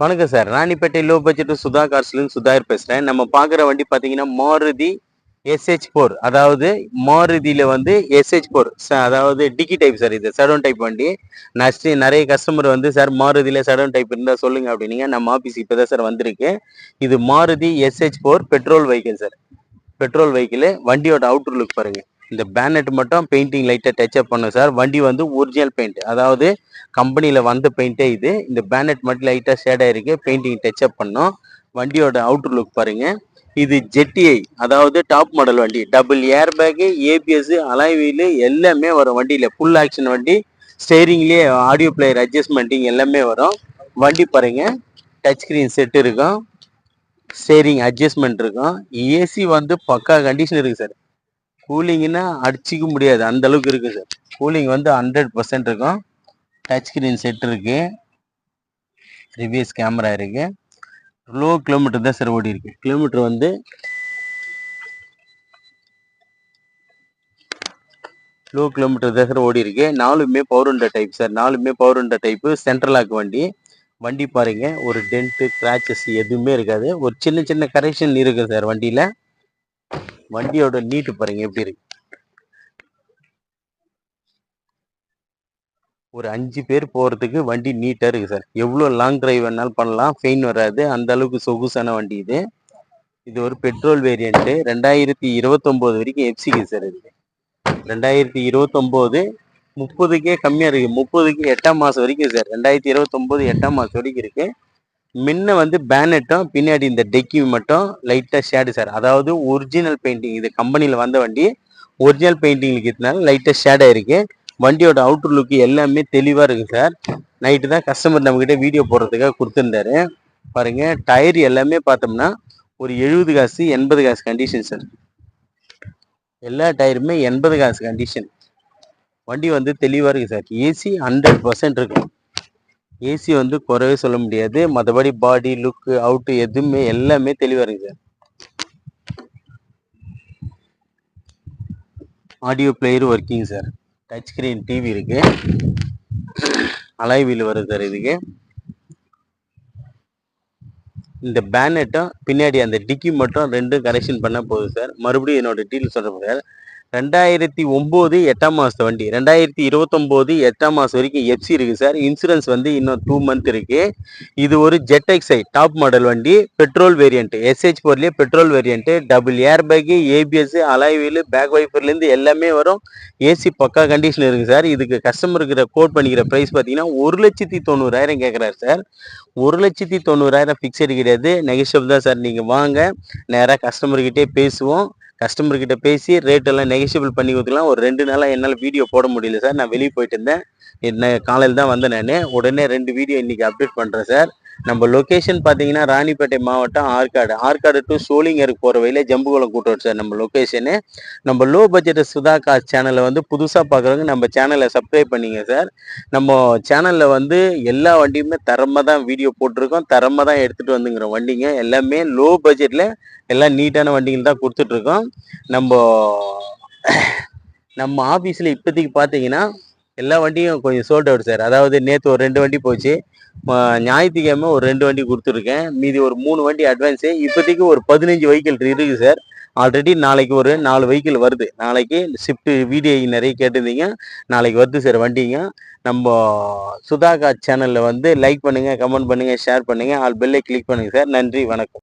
வணக்கம் sir. Ranipet low budget Sudha கார்ஸ்லேருந்து சுதாகர் பேசுகிறேன். நம்ம பார்க்குற வண்டி பார்த்தீங்கன்னா மாருதி SH4. அதாவது மாருதியில் வந்து SH4 அதாவது டிக்கி டைப் சார். இது சடவுன் டைப் வண்டி. நிறைய கஸ்டமர் வந்து சார் மாருதியில் சடவுன் டைப் இருந்தால் சொல்லுங்க அப்படின்னீங்க. நம்ம ஆஃபீஸ் இப்போ தான் சார் வந்திருக்கு. இது Maruti SH4 petrol vehicle sir. Petrol vehicle. வண்டியோட அவுட்டர் லுக் பாருங்க. இந்த பேனட் மட்டும் பெயிண்டிங் லைட்டாக டச்சப் பண்ணும் சார். வண்டி வந்து ஒரிஜினல் பெயிண்ட், அதாவது கம்பெனியில் வந்த பெயிண்டே இது. இந்த பேனட் மட்டும் லைட்டாக ஷேட் ஆயிருக்கு, பெயிண்டிங் டச்சப் பண்ணோம். வண்டியோட அவுட்டர் லுக் பாருங்க. இது ஜெட்டிஐ, அதாவது டாப் மாடல் வண்டி. Double air bag, ABS, alloy wheel எல்லாமே வரும் வண்டியில். ஃபுல் ஆக்ஷன் வண்டி. ஸ்டேரிங்லேயே ஆடியோ பிளேயர் அட்ஜஸ்ட்மெண்ட்டிங் எல்லாமே வரும். வண்டி பாருங்க, டச் ஸ்க்ரீன் செட் இருக்கும், ஸ்டேரிங் அட்ஜஸ்ட்மெண்ட் இருக்கும். ஏசி வந்து பக்கா கண்டிஷன் இருக்கு சார். கூலிங்னா அடிச்சிக்க முடியாது, அந்த அளவுக்கு இருக்கு சார். கூலிங் வந்து 100% இருக்கும். டச் ஸ்கிரீன் செட் இருக்கு, ரிவர்ஸ் கேமரா இருக்கு. லோ கிலோமீட்டர் தான் சார் ஓடி இருக்கு. கிலோமீட்டர் வந்து லோ கிலோமீட்டர் தான் சார் ஓடி இருக்கு. 4மே பவர் விண்டோ டைப் சார். 4மே power window type. Central lock வண்டி. வண்டி பாருங்க, ஒரு டென்ட்டு கிராச்சஸ் எதுவுமே இருக்காது. ஒரு சின்ன சின்ன கரெக்ஷன் இருக்கு சார் வண்டியில. வண்டியோட நீட்டு பாருங்க எப்படி இருக்கு. ஒரு 5 பேர் போகிறதுக்கு வண்டி நீட்டாக இருக்குது சார். எவ்வளோ லாங் டிரைவ் வேணாலும் பண்ணலாம், ஃபெயின் வராது, அந்த அளவுக்கு சொகுசான வண்டி இது. இது ஒரு பெட்ரோல் வேரியண்ட்டு. 2029 வரைக்கும் எஃப்சிக்கு சார். இது 2029, 30க்கே கம்மியாக இருக்குது. 30க்கு 8ஆம் மாதம் வரைக்கும் சார். 2029 8ஆம் மாதம் வரைக்கும் இருக்குது. முன்ன வந்து பேனட்டும் பின்னாடி இந்த டெக்கி மட்டும் லைட்டாக ஷேடு சார். அதாவது ஒரிஜினல் பெயிண்டிங், இது கம்பெனியில் வந்த வண்டி. ஒரிஜினல் பெயிண்டிங் இருக்கிறதுனால லைட்டாக ஷேடாக இருக்குது. வண்டியோட அவுட்டர் லுக் எல்லாமே தெளிவாக இருக்குது சார். நைட்டு தான் கஸ்டமர் நம்மக்கிட்ட வீடியோ போடுறதுக்காக கொடுத்துருந்தாரு. பாருங்க, டயர் எல்லாமே பார்த்தோம்னா ஒரு 70 காசு 80 காசு கண்டிஷன் சார். எல்லா டயருமே 80 காசு கண்டிஷன். வண்டி வந்து தெளிவாக இருக்குது சார். ஏசி 100% இருக்கும். ஏசி வந்து குறைவே சொல்ல முடியாது. மற்றபடி பாடி லுக்கு அவுட்டு எதுவுமே எல்லாமே தெளிவாக இருக்குது sir. Audio player working sir. Touch screen TV இருக்கு. அலாய் வீல் வருது சார் இதுக்கு. இந்த பேனட்டும் பின்னாடி அந்த டிக்கி மட்டும் ரெண்டும் கரெக்ஷன் பண்ண போகுது சார். மறுபடியும் என்னோட டீட்டெயில் சொல்கிறேன் சார். 2009 8ஆம் மாதம் வண்டி. 2029 8ஆம் மாதம் வரைக்கும் எஃப்சி இருக்குது சார். இன்சூரன்ஸ் வந்து இன்னும் 2 மந்த் இருக்குது. இது ஒரு ஜெட்எக்ஸை டாப் மாடல் வண்டி. Petrol variant. SH4லேயே petrol variant. Double air bag, ABS, alloy wheel, back வைப்பர்லேருந்து எல்லாமே வரும். ஏசி பக்கா கண்டிஷன் இருக்குது சார். இதுக்கு கஸ்டமருக்கு கோட் பண்ணிக்கிற ப்ரைஸ் பார்த்தீங்கன்னா 1,90,000 கேட்குறாரு சார். 1,90,000 ஃபிக்ஸடு கிடையாது, நெகஷியபிள் தான் சார். நீங்கள் வாங்க, நேராக கஸ்டமர்கிட்டே பேசுவோம். கஸ்டமர்கிட்ட பேசி ரேட்டெல்லாம் நெகஷியபிள் பண்ணி கொடுத்துக்கலாம். ஒரு 2 நாளாக என்னால் வீடியோ போட முடியல சார். நான் வெளியே போயிட்டு இருந்தேன். என்ன காலையில் தான் வந்தேன் நான். உடனே 2 வீடியோ இன்றைக்கி அப்டேட் பண்ணுறேன் சார். நம்ம லொக்கேஷன் பார்த்தீங்கன்னா ராணிப்பேட்டை மாவட்டம் ஆற்காடு டு சோளிங்கருக்கு போகிற வழியில் ஜம்புகுளம் கூட்டோடு சார் நம்ம லொக்கேஷனு. நம்ம லோ பட்ஜெட் சுதா கார் சேனலை வந்து புதுசாக பார்க்குறவங்க நம்ம சேனலை சப்ஸ்கிரைப் பண்ணிங்க சார். நம்ம சேனலில் வந்து எல்லா வண்டியுமே தரமாக தான் வீடியோ போட்டிருக்கோம், தரமாக தான் எடுத்துகிட்டு வந்துங்கிற வண்டிங்க. எல்லாமே லோ பட்ஜெட்டில் எல்லாம் நீட்டான வண்டிகள் தான் கொடுத்துட்ருக்கோம். நம்ம ஆஃபீஸில் இப்போதைக்கு பார்த்தீங்கன்னா எல்லா வண்டியும் கொஞ்சம் சோல்ட் அவுட் சார். அதாவது நேற்று ஒரு 2 வண்டி போச்சு. ஞாயிற்றுக்கிழமை ஒரு 2 வண்டி கொடுத்துருக்கேன். மீதி ஒரு 3 வண்டி அட்வான்ஸு. இப்போதைக்கு ஒரு 15 வெஹிக்கிள் இருக்குது சார். ஆல்ரெடி நாளைக்கு ஒரு 4 வெஹிக்கிள் வருது. நாளைக்கு ஷிஃப்ட்டு வீடியோ நிறைய கேட்டிருந்தீங்க. நாளைக்கு வருது சார் வண்டிங்க. நம்ம சுதா கார் சேனலில் வந்து லைக் பண்ணுங்கள், கமெண்ட் பண்ணுங்கள், ஷேர் பண்ணுங்கள், ஆல் பெல்லை கிளிக் பண்ணுங்கள் சார். நன்றி, வணக்கம்.